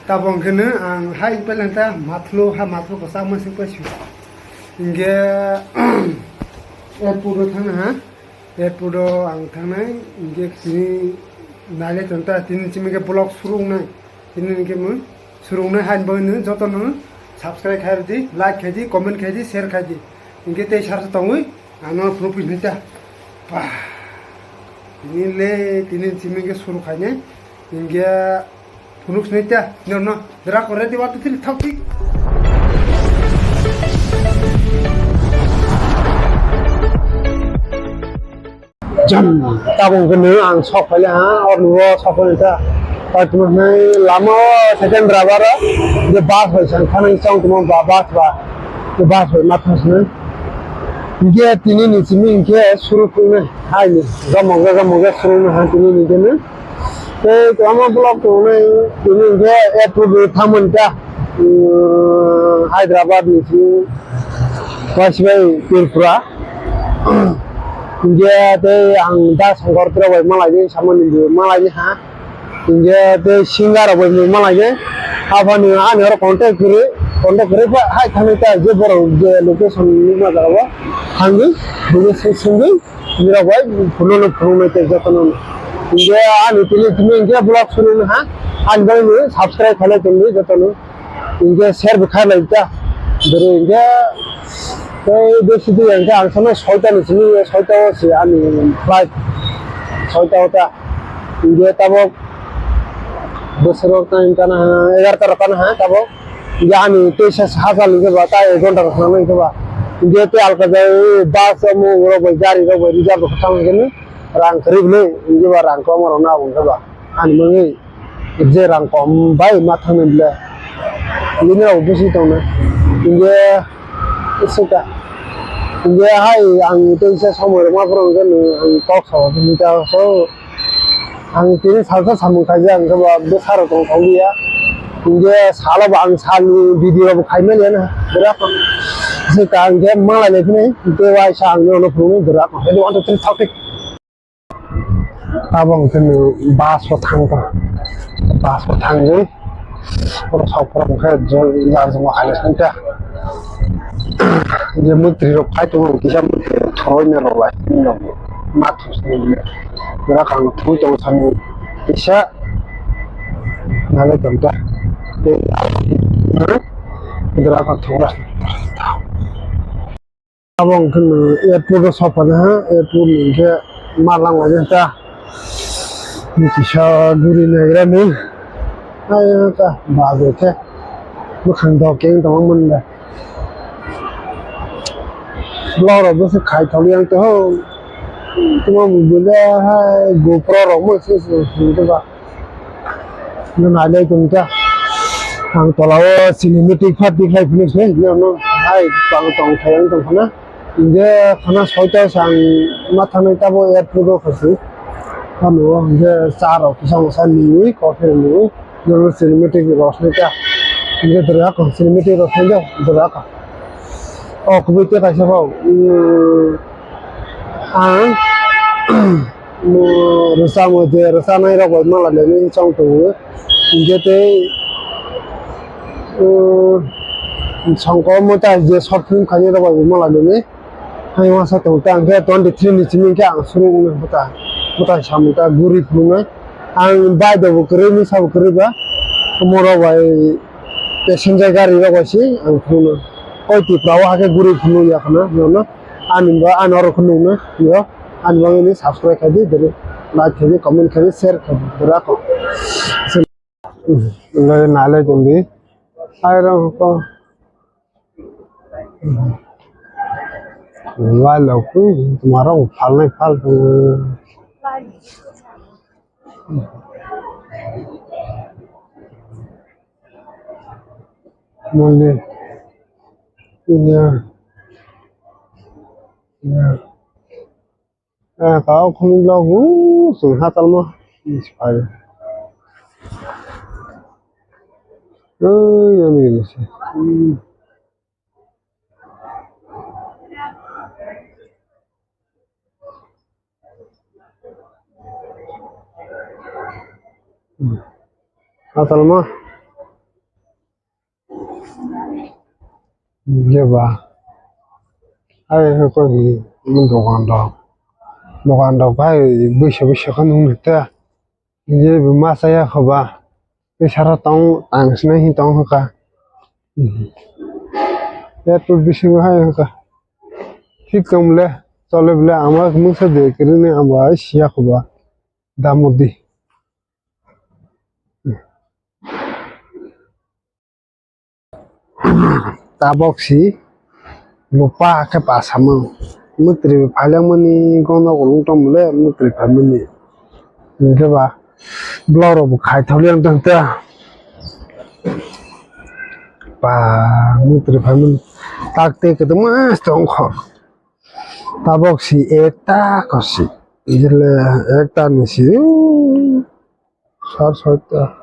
tabong kene ang hai pelanta matlo ha matlo ko sama sing pasu inge airport thana ha airport ang thana inge tini nale tonta tini chimike blog surung na tini ke mu surung na han boy nu joto nu subscribe khai di like khai di comment khai di share khai di inge te sar tongui ano profit nita pa tini le tini chimike suru khai ne inge Punuk senita, no, dera korek di waktu itu thapik. Jam, tabung kene ang sok kali ha, or nuo sok kali ta. Tapi mana lama second driver dia bas macam kana isang tu mana bas dia bas matas ni. Dia tini ni sini dia suruh punya, hai ni, gamoga suruh ni tini ni kene. Cái ama blog của này ini dia airport thamun ta Hyderabad ni Wasbai Tirpura dia te ang da sangkor tra bai malai ni saman ni malai ni ha dia te singar bai malai ni apa ni ani ora contact kare pa hai thami ta je bor je location ni ma jarawa hangi dune singi mira bai phuno te jatano India ani tini India blog sunu ha an bari ni subscribe khale tini jatanu India share bkhai laita dere India koi besi di India ang sama soita ni sini soita si ani flight soita ota India tabo bosro ta intana 11 rakana ha tabo India ani 23,000 lige bata 1 घंटा rakana ni ba India te alka jai bus mo ro bajari ro reserve khatang geni rang kerib ni, ini juga rang kom orang nak pun sebab, an mengi, je rang kom bayi matang ni bila, ini aku besi tahu na, ini suka, ini hai, ang itu saya sama rumah orang kan, ang kau sah, ini tahu so, ang ini salah sambung saja, ang sebab besar tu kau dia, ini salah bang salah video aku kaimel ya na, berapa, sekarang dia malah ni ni, dewa sang ni orang pun berapa, jadi orang tu tertarik. Tabong kene bas patang ni orang sapra muka jangan semua hal senja dia mutri rok kai tu kisah mutri thoi ni rok lai matus ni dia kan tu tu sami kisah nale tenta dia kan thoras tabong kene airport sapana airport ni ke malang aja ta kisah guri negara ni ayo ta bagus ke bukan dokeng tawang mana lor bos khai tholi yang tu cuma mobilnya GoPro romos itu ba nó nói đây chúng ta hàng tàu lao cinematic phát đi khai phim này nó hay tòng thấy anh tòng khana 이제 하나 설정상 마타는 따보 에어포도 가서 하면 이제 싸러 기상산이 커피를 여러 시네매틱 로스니까 이제 들어가 시네매틱 로스니까 들어가 그때 다시 봐 뭐 러사나이라고 말하려면 정도 이제 때 성공모다 이제 서품 가니라고 말하려면 hai masa tu tang ke 23 ni chimi ke ang suru na buta samuta guri phunga ang bai da bukre ni sab kre ba moro bai passenger gari ro basi ang phunga oi ti prawa ha ke guri phunu ya khana no anin ba anor khunu na yo an bang ni subscribe khadi dere like khadi comment khadi share khadi dera ko le nale jumbi ai ro ko वालों को तुम्हारा फल नहीं फल तो मुझे kau không lo ngủ sủi hát tao mà phải ơi mình hát tao mà 이게 봐. 아이 거기 도관도 भाई बैसो खानुं ता ये मासाया खबा बे सारा तांसने ही तां का ये तो बिसिंग हाय का ठीक कमले चले बले आमाक मुसे देखरिने आमा सिया खबा दामोदी ताबक्सी lupa ke pasamu mutri paling meni gono golong tomle mutri pamini ke ba bloro bu khai tholiang tang ta pa mutri pamin takte ke mas tong kho tabok si ekta kosi ijle ekta nisi sar sarta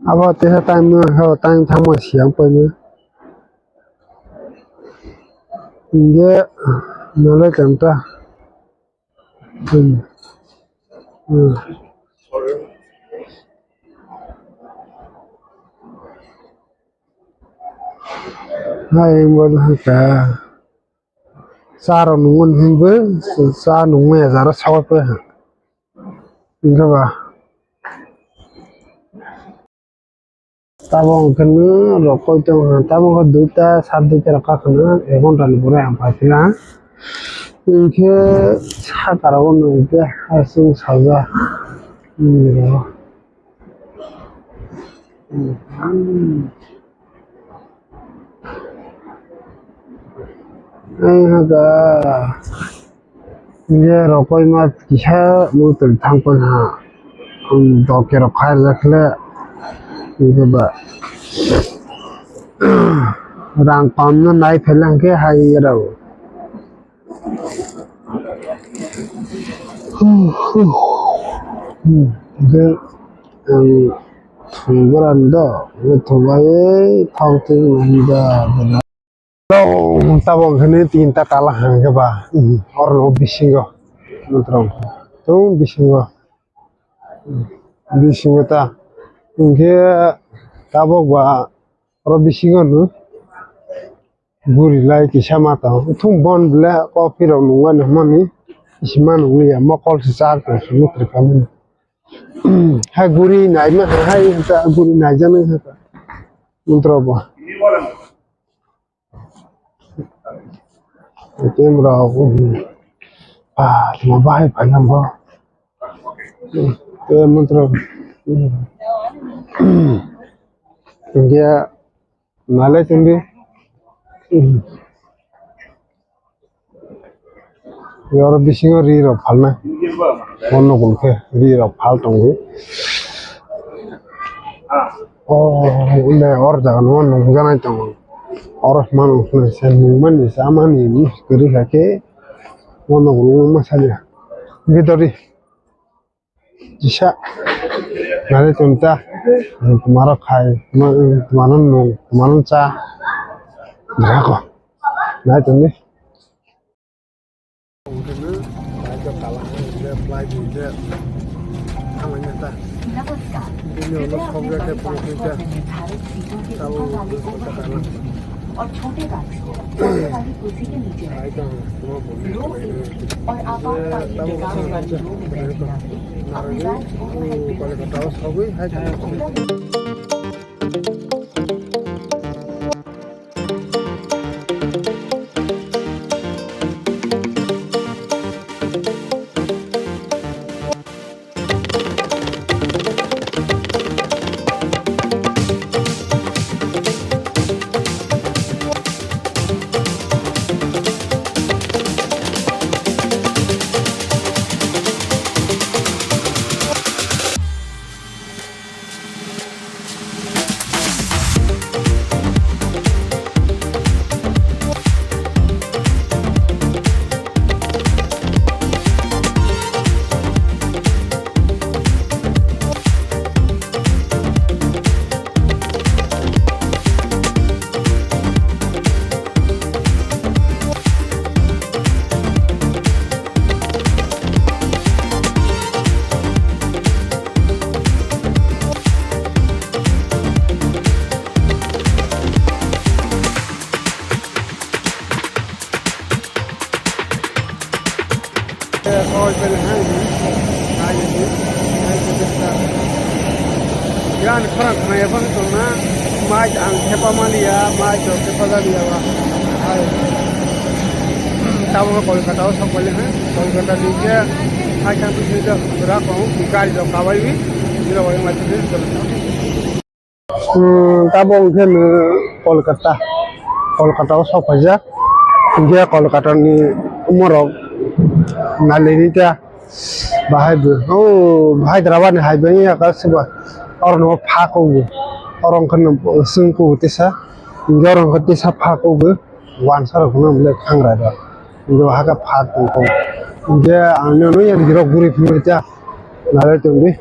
aba te time thama siang pa ni Inge nala kanta hai mon ka saro nungun himbe sa nungme zara sawa pe inga ba tabong kena rokoi to tabong ko duta sabdu raka kena egon ran pura am patila inke sa taragon nungte asu saja inga ga ये रकोई मत किसा मुतल थांपन हा डॉक्टर खाय रखले इनके बा रांग पामना नाई फैलांग के हाई रहो ये थुंगरंदो ये थुंगाये थांतिंग Nanda tabong kene tinta kalah ke ba orno bisingo nutrong tu bisingo ta inge tabok ba oro bisingo nu guri lai ki samata thum bon bla coffee ro nunga ne mani isman ngi ya mokol sa ko nutri kamun ha guri nai ma ha ta guri nai jana ha nutro ba Tem ragu cuma baik banyak kok itu mantra dia malah cundi ya orang bising riro falna ono gulke riro fal tonggu oh udah orang jangan ono jangan tonggu orang mana pun senang ni sama ni kiri kaki mana gulu masalah gitu ri jisa nanti contoh तुम्हारा खाए तुम्हारा नोंग तुम्हारा चा berapa nah itu nih और छोटे गाड़ी वाली कुर्सी के नीचे और आपातकालीन निकास वाली रो में बैठे नागरिक अपने बैग को an khorang khana ya phang tong na mai ang thepa malia mai to thepa da dia wa ai tamo kolkata o sab bole hain kolkata dike hai kan pise da ra ko gari da kawai bi dira wa mai te tamo ken kolkata o sab khaja india kolkata ni umorok nalini ta bahai bu Hyderabad ni hai bani ka siba orang no pha ko bu orang kan sung ko tisa orang ko tisa pha ko bu wan sar ko le khangra da jo ha ka pha ko je anu no ya giro guri phi ta nale tumbi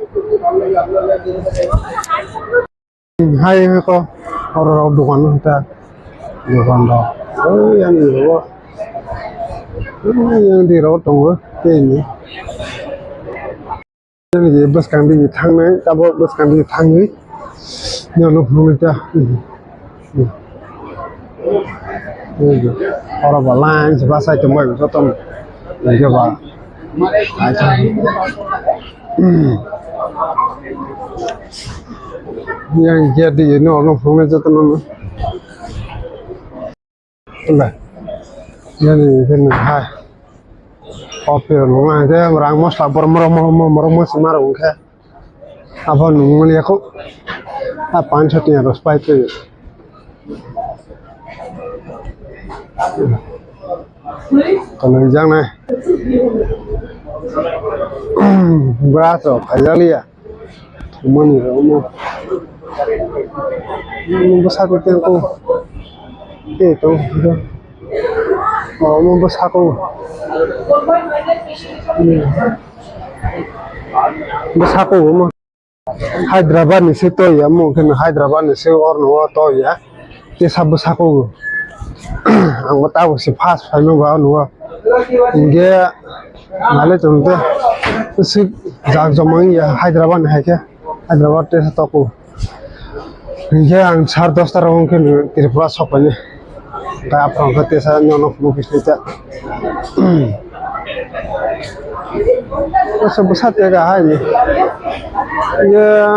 hai ko orang dukan ta dukan da yang di ro tong ke ni ini bus kan di thang này, tao bus kan di thang ấy, nhiều lúc luôn cha, orang balan sebab saya cuma itu tom, jadi apa, aja, yang jadi ini orang luôn itu tom, enggak, jadi ini hai. Kopi nung aja merang mos lapor merong mos marung ke apa nung lihat kok apa anjatnya harus baik itu kalau jangan nih berasa kayak lihat cuma nih mau besar itu mau besar besako mo Hyderabad ni se to ya mungkin Hyderabad ni se or no to ya ke sab besako ang tahu si fast fano ba no inge male tumte si jag jomang ya Hyderabad ni ke Hyderabad te to ko inge ang 10:30 ta rong ke Tripura sopane ta apron ko te sa no mukis te sebesar tiga hari, ya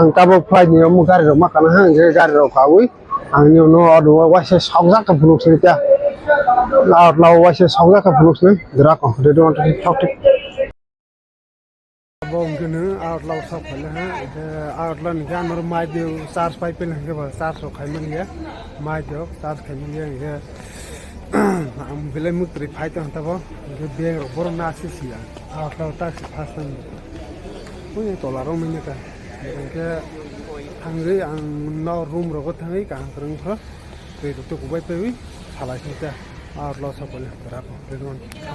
angka berapa ni? Kamu gari rumah kan? Gari rumah kawin, angin no ada wajah songsak ke buluk sini ya, laut wajah songsak ke buluk sini, gerak kok, dia doang tak. Bom kena laut sok lah, laut ni kan normal dia SARS pipe lah, ke SARS sok kaiman dia, mai dia SARS kaiman dia, am belum mutri fight tu apa, dia beron nasi sih ya. Laut tak pasan, punya tolarong mana kan? Mereka hangri ang no room rogot hangri kan kereng kah? Itu tu kubai pewi, salah kita. Laut sok boleh berapa?